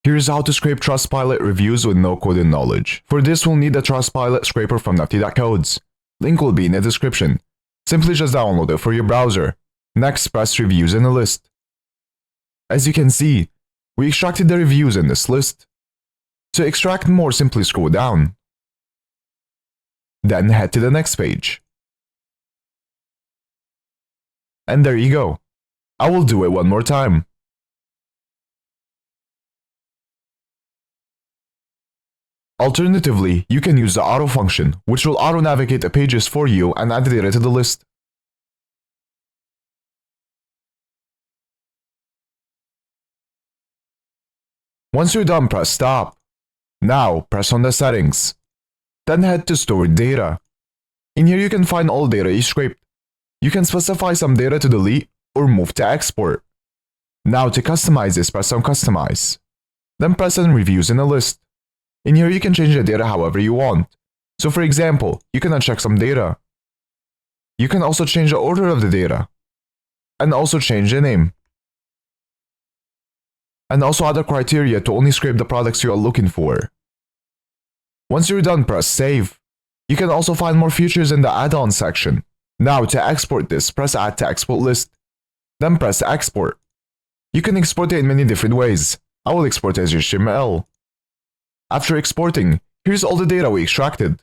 Here's how to scrape Trustpilot reviews with no coding knowledge. For this, we'll need the Trustpilot scraper from nifty.codes. Link will be in the description. Simply just download it for your browser. Next, press reviews in the list. As you can see, we extracted the reviews in this list. To extract more, simply scroll down. Then head to the next page. And there you go. I will do it one more time. Alternatively, you can use the auto function, which will auto-navigate the pages for you and add the data to the list. Once you're done, press stop. Now, press on the settings. Then head to stored data. In here you can find all data you scraped. You can specify some data to delete or move to export. Now to customize this, press on customize. Then press on reviews in the list. In here you can change the data however you want. So for example, you can uncheck some data. You can also change the order of the data. And also change the name. And also other criteria to only scrape the products you are looking for. Once you're done, press save. You can also find more features in the add-on section. Now to export this, press add to export list. Then press export. You can export it in many different ways. I will export as HTML. After exporting, here's all the data we extracted.